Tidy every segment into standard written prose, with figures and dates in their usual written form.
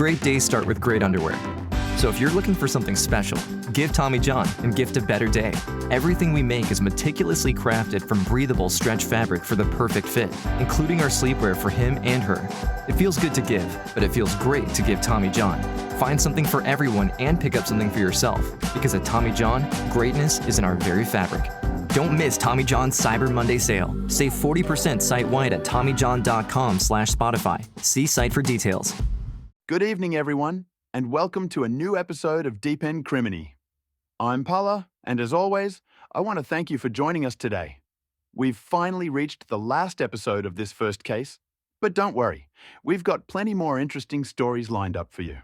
Great days start with great underwear. So if you're looking for something special, give Tommy John and gift a better day. Everything we make is meticulously crafted from breathable stretch fabric for the perfect fit, including our sleepwear for him and her. It feels good to give, but it feels great to give Tommy John. Find something for everyone and pick up something for yourself, because at Tommy John, greatness is in our very fabric. Don't miss Tommy John's Cyber Monday sale. Save 40% site-wide at TommyJohn.com/Spotify. See site for details. Good evening, everyone, and welcome to a new episode of Dpen Crimes. I'm Palla, and as always, I want to thank you for joining us today. We've finally reached the last episode of this first case, but don't worry, we've got plenty more interesting stories lined up for you.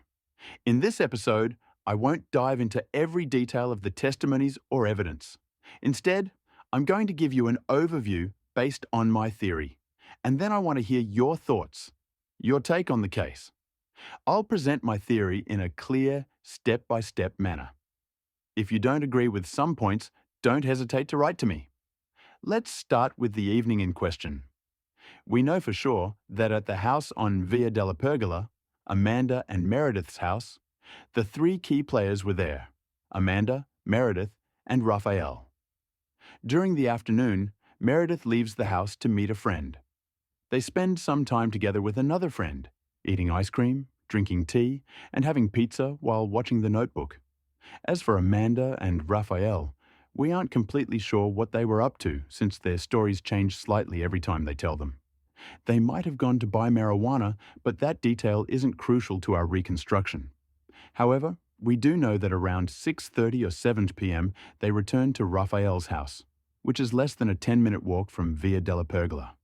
In this episode, I won't dive into every detail of the testimonies or evidence. Instead, I'm going to give you an overview based on my theory, and then I want to hear your thoughts, your take on the case. I'll present my theory in a clear, step-by-step manner. If you don't agree with some points, don't hesitate to write to me. Let's start with the evening in question. We know for sure that at the house on Via della Pergola, Amanda and Meredith's house, the three key players were there: Amanda, Meredith, and Raffaele. During the afternoon, Meredith leaves the house to meet a friend. They spend some time together with another friend, eating ice cream, drinking tea, and having pizza while watching The Notebook. As for Amanda and Raffaele, we aren't completely sure what they were up to, since their stories change slightly every time they tell them. They might have gone to buy marijuana, but that detail isn't crucial to our reconstruction. However, we do know that around 6:30 or 7 p.m. they returned to Raffaele's house, which is less than a 10-minute walk from Via della Pergola.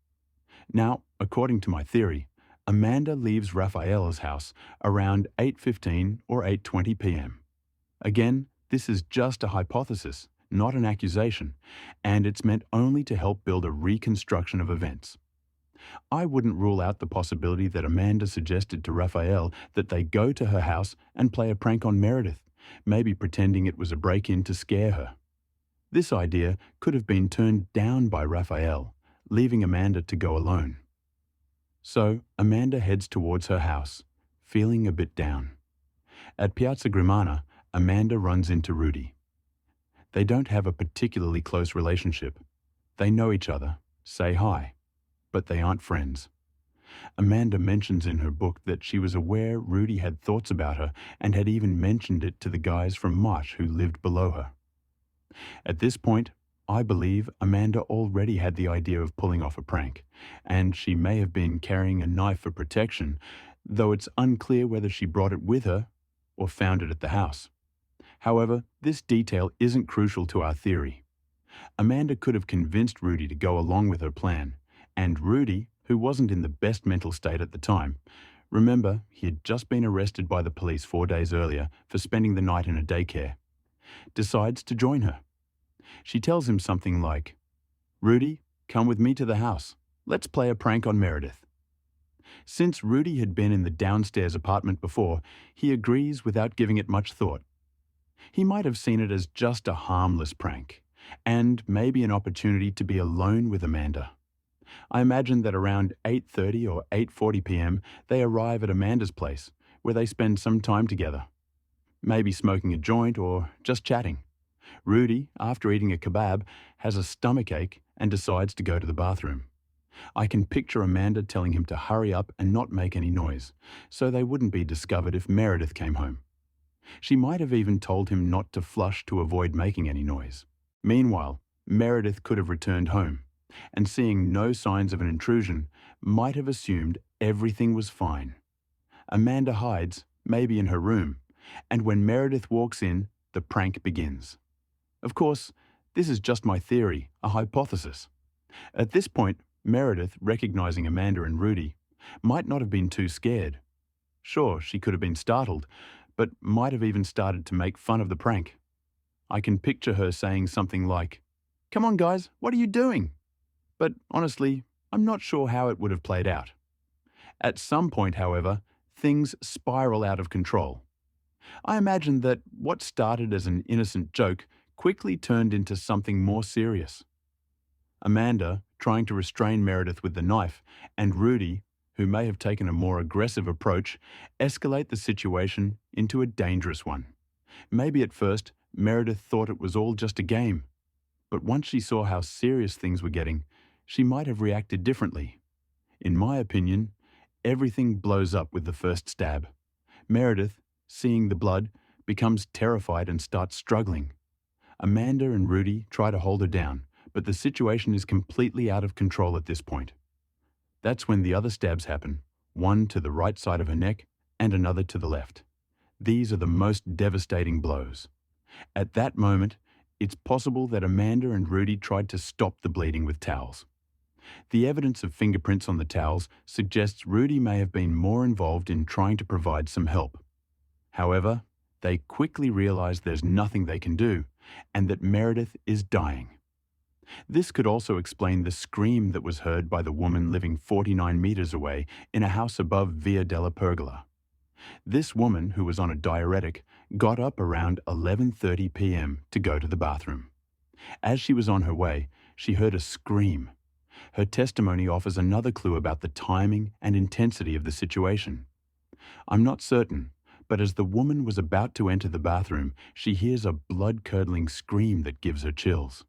Now, according to my theory, Amanda leaves Raffaele's house around 8:15 or 8:20 p.m. Again, this is just a hypothesis, not an accusation, and it's meant only to help build a reconstruction of events. I wouldn't rule out the possibility that Amanda suggested to Raffaele that they go to her house and play a prank on Meredith, maybe pretending it was a break-in to scare her. This idea could have been turned down by Raffaele, leaving Amanda to go alone. So, Amanda heads towards her house, feeling a bit down. At Piazza Grimana, Amanda runs into Rudy. They don't have a particularly close relationship. They know each other, say hi, but they aren't friends. Amanda mentions in her book that she was aware Rudy had thoughts about her and had even mentioned it to the guys from Mosh who lived below her. At this point, I believe Amanda already had the idea of pulling off a prank, and she may have been carrying a knife for protection, though it's unclear whether she brought it with her or found it at the house. However, this detail isn't crucial to our theory. Amanda could have convinced Rudy to go along with her plan, and Rudy, who wasn't in the best mental state at the time, remember, he had just been arrested by the police 4 days earlier for spending the night in a daycare, decides to join her. She tells him something like, "Rudy, come with me to the house. Let's play a prank on Meredith." Since Rudy had been in the downstairs apartment before, he agrees without giving it much thought. He might have seen it as just a harmless prank, and maybe an opportunity to be alone with Amanda. I imagine that around 8:30 or 8:40 p.m. they arrive at Amanda's place, where they spend some time together, maybe smoking a joint or just chatting. Rudy, after eating a kebab, has a stomachache and decides to go to the bathroom. I can picture Amanda telling him to hurry up and not make any noise, so they wouldn't be discovered if Meredith came home. She might have even told him not to flush to avoid making any noise. Meanwhile, Meredith could have returned home, and seeing no signs of an intrusion, might have assumed everything was fine. Amanda hides, maybe in her room, and when Meredith walks in, the prank begins. Of course, this is just my theory, a hypothesis. At this point, Meredith, recognizing Amanda and Rudy, might not have been too scared. Sure, she could have been startled, but might have even started to make fun of the prank. I can picture her saying something like, "Come on guys, what are you doing?" But honestly, I'm not sure how it would have played out. At some point, however, things spiral out of control. I imagine that what started as an innocent joke quickly turned into something more serious. Amanda, trying to restrain Meredith with the knife, and Rudy, who may have taken a more aggressive approach, escalate the situation into a dangerous one. Maybe at first, Meredith thought it was all just a game, but once she saw how serious things were getting, she might have reacted differently. In my opinion, everything blows up with the first stab. Meredith, seeing the blood, becomes terrified and starts struggling. Amanda and Rudy try to hold her down, but the situation is completely out of control at this point. That's when the other stabs happen, one to the right side of her neck and another to the left. These are the most devastating blows. At that moment, it's possible that Amanda and Rudy tried to stop the bleeding with towels. The evidence of fingerprints on the towels suggests Rudy may have been more involved in trying to provide some help. However, they quickly realize there's nothing they can do, and that Meredith is dying. This could also explain the scream that was heard by the woman living 49 meters away in a house above Via della Pergola. This woman, who was on a diuretic, got up around 11:30 p.m. to go to the bathroom. As she was on her way, she heard a scream. Her testimony offers another clue about the timing and intensity of the situation. I'm not certain, but as the woman was about to enter the bathroom, she hears a blood-curdling scream that gives her chills.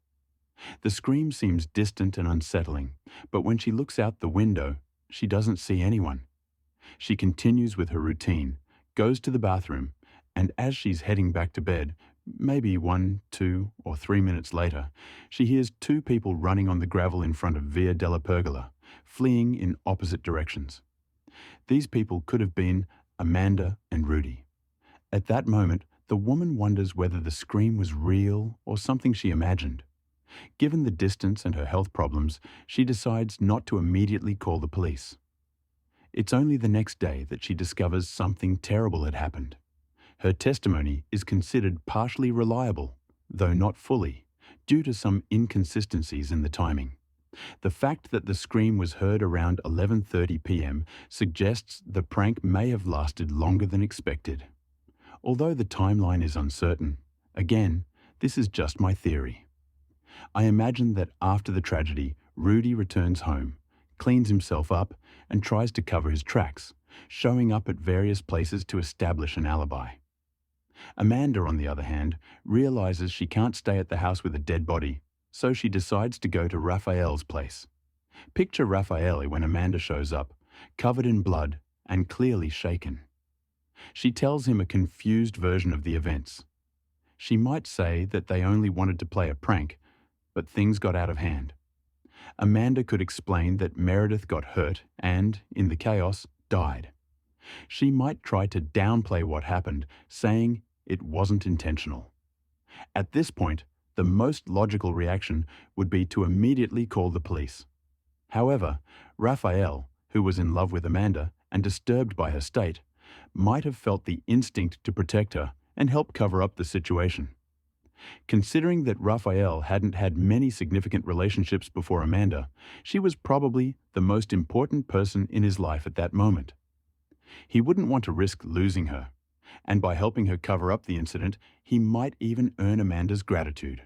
The scream seems distant and unsettling, but when she looks out the window, she doesn't see anyone. She continues with her routine, goes to the bathroom, and as she's heading back to bed, maybe 1, 2, or 3 minutes later, she hears two people running on the gravel in front of Via della Pergola, fleeing in opposite directions. These people could have been Amanda and Rudy. At that moment, the woman wonders whether the scream was real or something she imagined. Given the distance and her health problems, she decides not to immediately call the police. It's only the next day that she discovers something terrible had happened. Her testimony is considered partially reliable, though not fully, due to some inconsistencies in the timing. The fact that the scream was heard around 11:30 p.m. suggests the prank may have lasted longer than expected. Although the timeline is uncertain, again, this is just my theory. I imagine that after the tragedy, Rudy returns home, cleans himself up, and tries to cover his tracks, showing up at various places to establish an alibi. Amanda, on the other hand, realizes she can't stay at the house with a dead body, so she decides to go to Raffaele's place. Picture Raffaele when Amanda shows up, covered in blood and clearly shaken. She tells him a confused version of the events. She might say that they only wanted to play a prank, but things got out of hand. Amanda could explain that Meredith got hurt and, in the chaos, died. She might try to downplay what happened, saying it wasn't intentional. At this point, the most logical reaction would be to immediately call the police. However, Raffaele, who was in love with Amanda and disturbed by her state, might have felt the instinct to protect her and help cover up the situation. Considering that Raffaele hadn't had many significant relationships before Amanda, she was probably the most important person in his life at that moment. He wouldn't want to risk losing her, and by helping her cover up the incident, he might even earn Amanda's gratitude.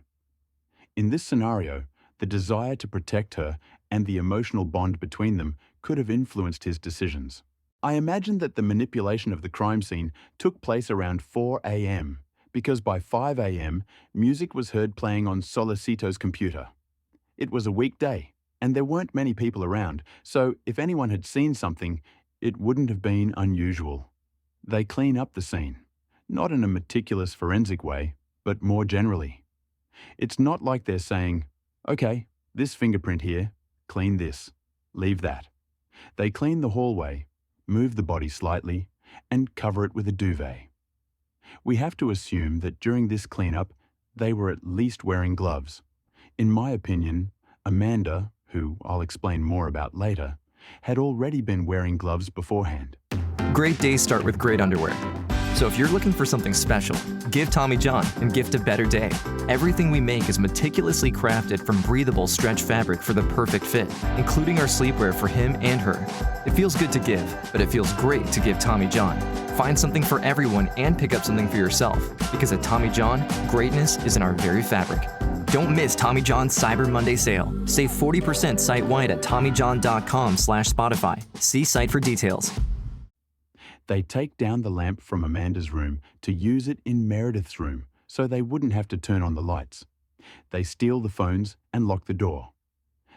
In this scenario, the desire to protect her and the emotional bond between them could have influenced his decisions. I imagine that the manipulation of the crime scene took place around 4 a.m., because by 5 a.m., music was heard playing on Sollecito's computer. It was a weekday, and there weren't many people around, so if anyone had seen something, it wouldn't have been unusual. They clean up the scene, not in a meticulous forensic way, but more generally. It's not like they're saying, okay, this fingerprint here, clean this, leave that. They clean the hallway, move the body slightly, and cover it with a duvet. We have to assume that during this cleanup, they were at least wearing gloves. In my opinion, Amanda, who I'll explain more about later, had already been wearing gloves beforehand. Great days start with great underwear. So if you're looking for something special, give Tommy John and gift a better day. Everything we make is meticulously crafted from breathable stretch fabric for the perfect fit, including our sleepwear for him and her. It feels good to give, but it feels great to give Tommy John. Find something for everyone and pick up something for yourself, because at Tommy John, greatness is in our very fabric. Don't miss Tommy John's Cyber Monday sale. Save 40% site-wide at TommyJohn.com/Spotify. See site for details. They take down the lamp from Amanda's room to use it in Meredith's room so they wouldn't have to turn on the lights. They steal the phones and lock the door.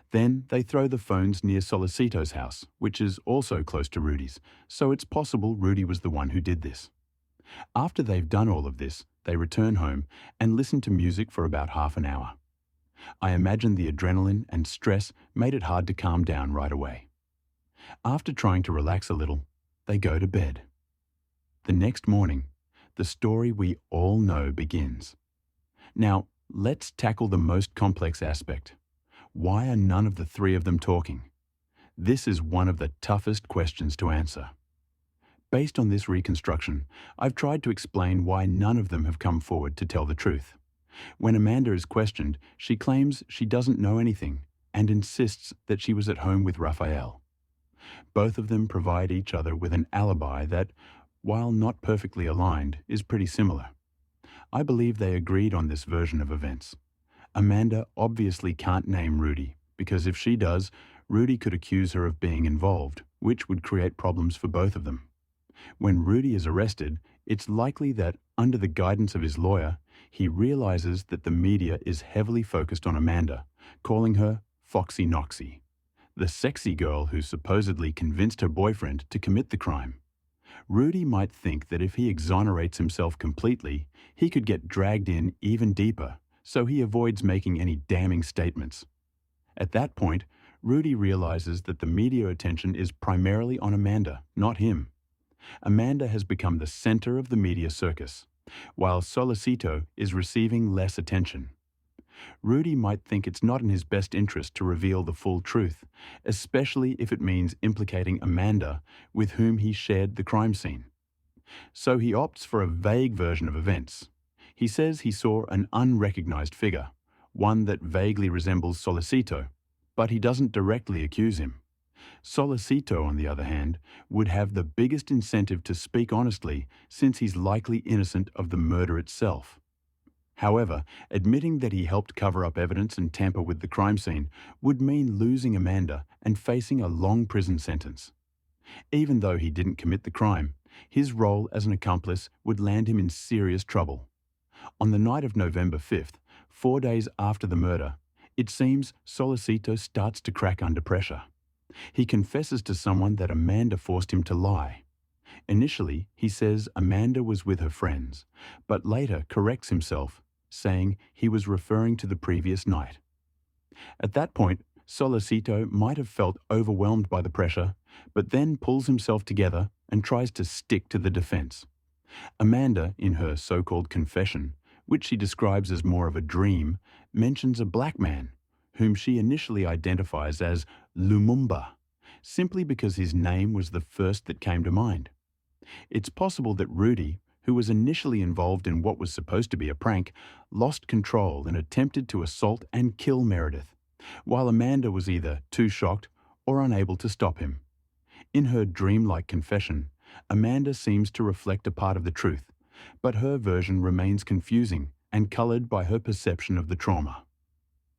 Then they throw the phones near Sollecito's house, which is also close to Rudy's, so it's possible Rudy was the one who did this. After they've done all of this, they return home and listen to music for about half an hour. I imagine the adrenaline and stress made it hard to calm down right away. After trying to relax a little, they go to bed. The next morning, the story we all know begins. Now, let's tackle the most complex aspect. Why are none of the three of them talking? This is one of the toughest questions to answer. Based on this reconstruction, I've tried to explain why none of them have come forward to tell the truth. When Amanda is questioned, she claims she doesn't know anything and insists that she was at home with Raffaele. Both of them provide each other with an alibi that, while not perfectly aligned, is pretty similar. I believe they agreed on this version of events. Amanda obviously can't name Rudy, because if she does, Rudy could accuse her of being involved, which would create problems for both of them. When Rudy is arrested, it's likely that, under the guidance of his lawyer, he realizes that the media is heavily focused on Amanda, calling her Foxy Knoxy, the sexy girl who supposedly convinced her boyfriend to commit the crime. Rudy might think that if he exonerates himself completely, he could get dragged in even deeper, so he avoids making any damning statements. At that point, Rudy realizes that the media attention is primarily on Amanda, not him. Amanda has become the center of the media circus, while Sollecito is receiving less attention. Rudy might think it's not in his best interest to reveal the full truth, especially if it means implicating Amanda, with whom he shared the crime scene. So he opts for a vague version of events. He says he saw an unrecognized figure, one that vaguely resembles Sollecito, but he doesn't directly accuse him. Sollecito, on the other hand, would have the biggest incentive to speak honestly since he's likely innocent of the murder itself. However, admitting that he helped cover up evidence and tamper with the crime scene would mean losing Amanda and facing a long prison sentence. Even though he didn't commit the crime, his role as an accomplice would land him in serious trouble. On the night of November 5th, 4 days after the murder, it seems Sollecito starts to crack under pressure. He confesses to someone that Amanda forced him to lie. Initially, he says Amanda was with her friends, but later corrects himself, saying he was referring to the previous night. At that point, Sollecito might have felt overwhelmed by the pressure, but then pulls himself together and tries to stick to the defense. Amanda, in her so-called confession, which she describes as more of a dream, mentions a black man, whom she initially identifies as Lumumba, simply because his name was the first that came to mind. It's possible that Rudy, who was initially involved in what was supposed to be a prank, lost control and attempted to assault and kill Meredith, while Amanda was either too shocked or unable to stop him. In her dreamlike confession, Amanda seems to reflect a part of the truth, but her version remains confusing and colored by her perception of the trauma.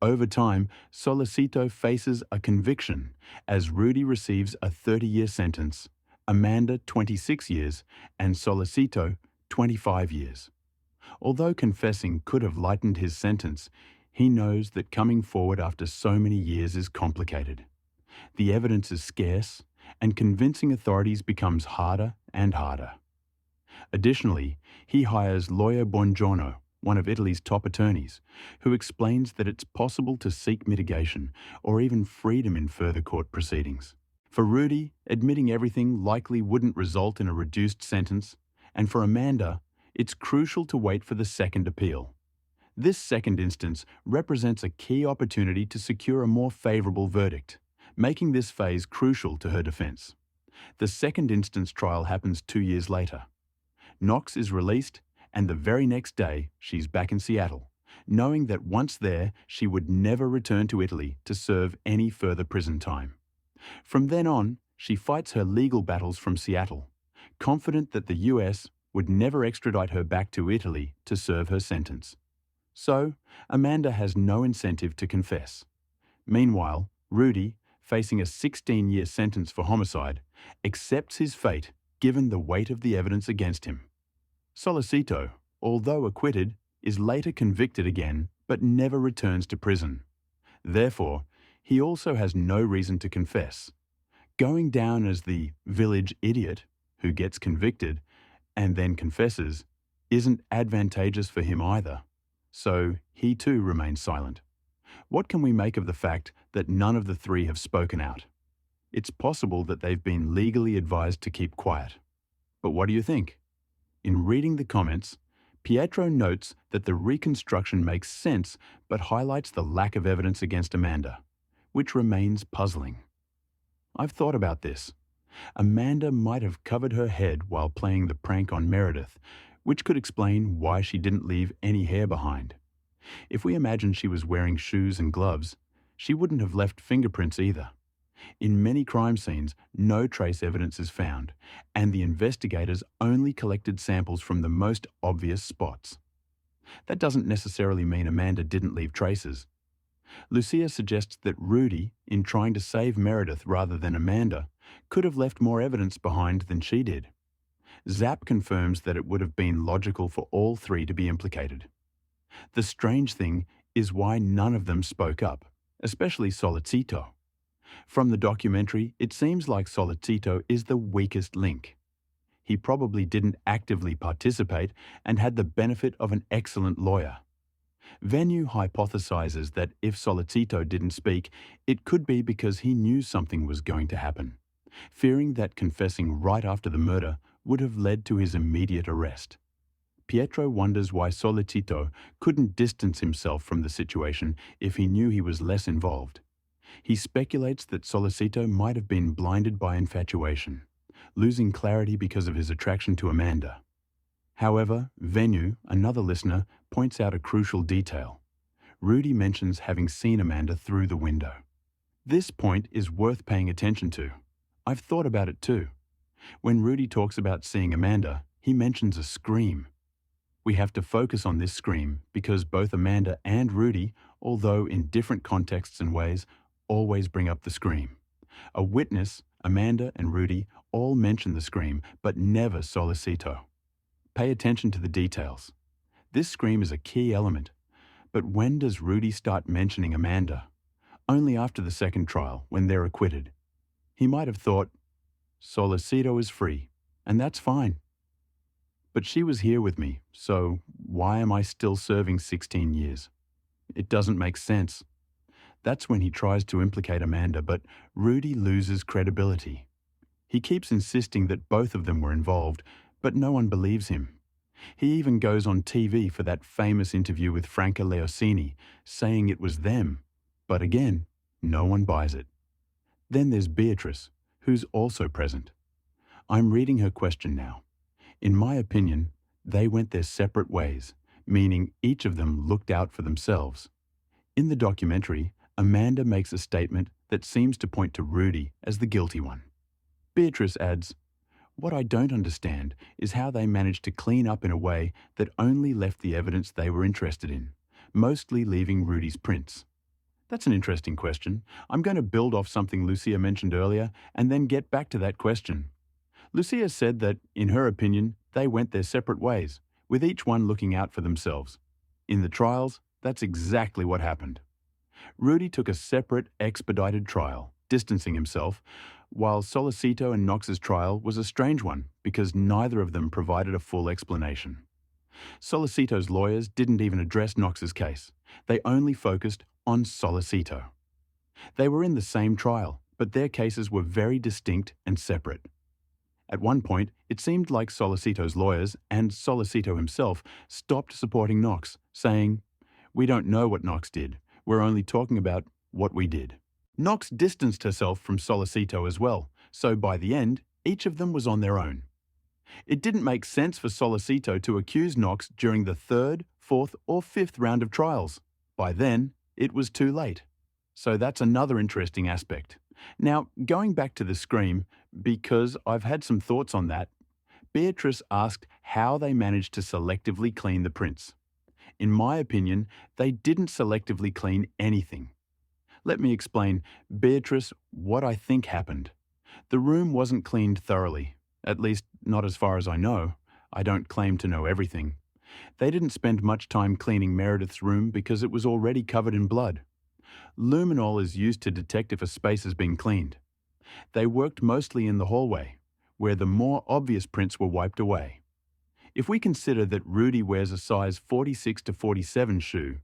Over time, Sollecito faces a conviction as Rudy receives a 30-year sentence, Amanda 26 years, and Sollecito 25 years. Although confessing could have lightened his sentence, he knows that coming forward after so many years is complicated. The evidence is scarce, and convincing authorities becomes harder and harder. Additionally, he hires lawyer Bongiorno, one of Italy's top attorneys, who explains that it's possible to seek mitigation or even freedom in further court proceedings. For Rudy, admitting everything likely wouldn't result in a reduced sentence, and for Amanda, it's crucial to wait for the second appeal. This second instance represents a key opportunity to secure a more favorable verdict, making this phase crucial to her defense. The second instance trial happens 2 years later. Knox is released, and the very next day, she's back in Seattle, knowing that once there, she would never return to Italy to serve any further prison time. From then on, she fights her legal battles from Seattle, confident that the US would never extradite her back to Italy to serve her sentence. So, Amanda has no incentive to confess. Meanwhile, Rudy, facing a 16-year sentence for homicide, accepts his fate given the weight of the evidence against him. Sollecito, although acquitted, is later convicted again but never returns to prison. Therefore, he also has no reason to confess. Going down as the village idiot who gets convicted and then confesses isn't advantageous for him either. So he too remains silent. What can we make of the fact that none of the three have spoken out? It's possible that they've been legally advised to keep quiet. But what do you think? In reading the comments, Pietro notes that the reconstruction makes sense but highlights the lack of evidence against Amanda, which remains puzzling. I've thought about this. Amanda might have covered her head while playing the prank on Meredith, which could explain why she didn't leave any hair behind. If we imagine she was wearing shoes and gloves, she wouldn't have left fingerprints either. In many crime scenes, no trace evidence is found, and the investigators only collected samples from the most obvious spots. That doesn't necessarily mean Amanda didn't leave traces. Lucia suggests that Rudy, in trying to save Meredith rather than Amanda, could have left more evidence behind than she did. Zapp confirms that it would have been logical for all three to be implicated. The strange thing is why none of them spoke up, especially Sollecito. From the documentary, it seems like Sollecito is the weakest link. He probably didn't actively participate and had the benefit of an excellent lawyer. Venue hypothesizes that if Sollecito didn't speak, it could be because he knew something was going to happen, fearing that confessing right after the murder would have led to his immediate arrest. Pietro wonders why Sollecito couldn't distance himself from the situation if he knew he was less involved. He speculates that Sollecito might have been blinded by infatuation, losing clarity because of his attraction to Amanda. However, Venue, another listener, points out a crucial detail. Rudy mentions having seen Amanda through the window. This point is worth paying attention to. I've thought about it too. When Rudy talks about seeing Amanda, he mentions a scream. We have to focus on this scream because both Amanda and Rudy, although in different contexts and ways, always bring up the scream. A witness, Amanda and Rudy, all mention the scream, but never Sollecito. Pay attention to the details. This scream is a key element. But when does Rudy start mentioning Amanda? Only after the second trial, when they're acquitted. He might have thought, Sollecito is free, and that's fine. But she was here with me, so why am I still serving 16 years? It doesn't make sense. That's when he tries to implicate Amanda, but Rudy loses credibility. He keeps insisting that both of them were involved, but no one believes him. He even goes on TV for that famous interview with Franca Leosini, saying it was them. But again, no one buys it. Then there's Beatrice, who's also present. I'm reading her question now. In my opinion, they went their separate ways, meaning each of them looked out for themselves. In the documentary, Amanda makes a statement that seems to point to Rudy as the guilty one. Beatrice adds, "What I don't understand is how they managed to clean up in a way that only left the evidence they were interested in, mostly leaving Rudy's prints." That's an interesting question. I'm going to build off something Lucia mentioned earlier and then get back to that question. Lucia said that, in her opinion, they went their separate ways, with each one looking out for themselves. In the trials, that's exactly what happened. Rudy took a separate, expedited trial, distancing himself, while Sollecito and Knox's trial was a strange one because neither of them provided a full explanation. Sollecito's lawyers didn't even address Knox's case. They only focused on Sollecito. They were in the same trial, but their cases were very distinct and separate. At one point, it seemed like Sollecito's lawyers and Sollecito himself stopped supporting Knox, saying, "We don't know what Knox did. We're only talking about what we did." Knox distanced herself from Sollecito as well, so by the end, each of them was on their own. It didn't make sense for Sollecito to accuse Knox during the third, fourth, or fifth round of trials. By then, it was too late. So that's another interesting aspect. Now, going back to the scream, because I've had some thoughts on that, Beatrice asked how they managed to selectively clean the prints. In my opinion, they didn't selectively clean anything. Let me explain, Beatrice, what I think happened. The room wasn't cleaned thoroughly, at least not as far as I know. I don't claim to know everything. They didn't spend much time cleaning Meredith's room because it was already covered in blood. Luminol is used to detect if a space has been cleaned. They worked mostly in the hallway, where the more obvious prints were wiped away. If we consider that Rudy wears a size 46 to 47 shoe,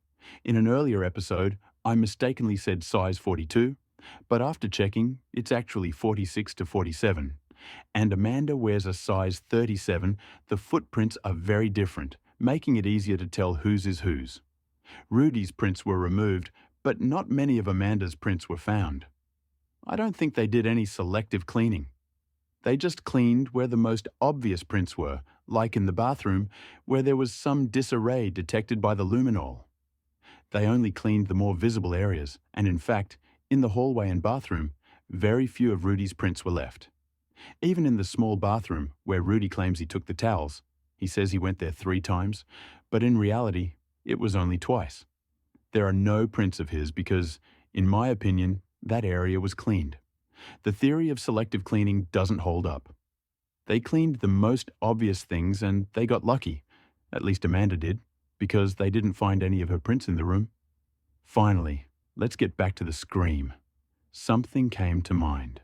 in an earlier episode, I mistakenly said size 42, but after checking, it's actually 46 to 47. And Amanda wears a size 37, the footprints are very different, making it easier to tell whose is whose. Rudy's prints were removed, but not many of Amanda's prints were found. I don't think they did any selective cleaning. They just cleaned where the most obvious prints were, like in the bathroom, where there was some disarray detected by the luminol. They only cleaned the more visible areas, and in fact, in the hallway and bathroom, very few of Rudy's prints were left. Even in the small bathroom, where Rudy claims he took the towels, he says he went there 3 times, but in reality, it was only twice. There are no prints of his because, in my opinion, that area was cleaned. The theory of selective cleaning doesn't hold up. They cleaned the most obvious things and they got lucky, at least Amanda did, because they didn't find any of her prints in the room. Finally, let's get back to the scream. Something came to mind.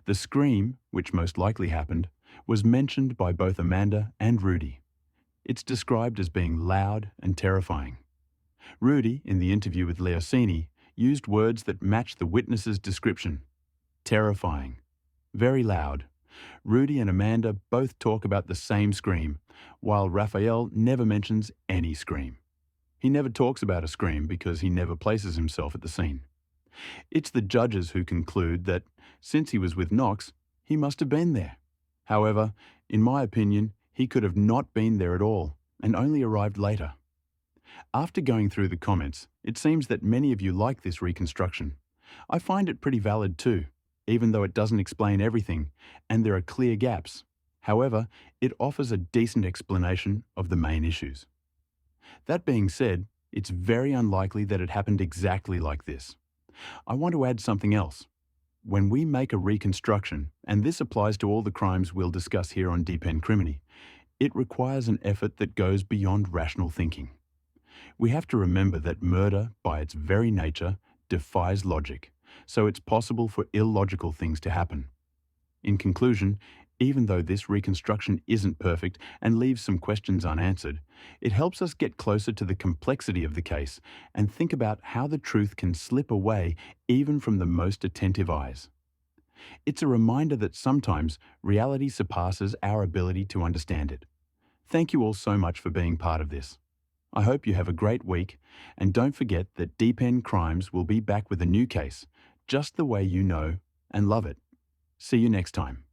The scream, which most likely happened, was mentioned by both Amanda and Rudy. It's described as being loud and terrifying. Rudy, in the interview with Leosini, used words that match the witness's description. Terrifying. Very loud. Rudy and Amanda both talk about the same scream, while Raffaele never mentions any scream. He never talks about a scream because he never places himself at the scene. It's the judges who conclude that, since he was with Knox, he must have been there. However, in my opinion, he could have not been there at all and only arrived later. After going through the comments, it seems that many of you like this reconstruction. I find it pretty valid too, even though it doesn't explain everything and there are clear gaps. However, it offers a decent explanation of the main issues. That being said, it's very unlikely that it happened exactly like this. I want to add something else. When we make a reconstruction, and this applies to all the crimes we'll discuss here on Dpen Crimes, it requires an effort that goes beyond rational thinking. We have to remember that murder, by its very nature, defies logic, so it's possible for illogical things to happen. In conclusion, even though this reconstruction isn't perfect and leaves some questions unanswered, it helps us get closer to the complexity of the case and think about how the truth can slip away even from the most attentive eyes. It's a reminder that sometimes reality surpasses our ability to understand it. Thank you all so much for being part of this. I hope you have a great week, and don't forget that Dpen Crimes will be back with a new case, just the way you know and love it. See you next time.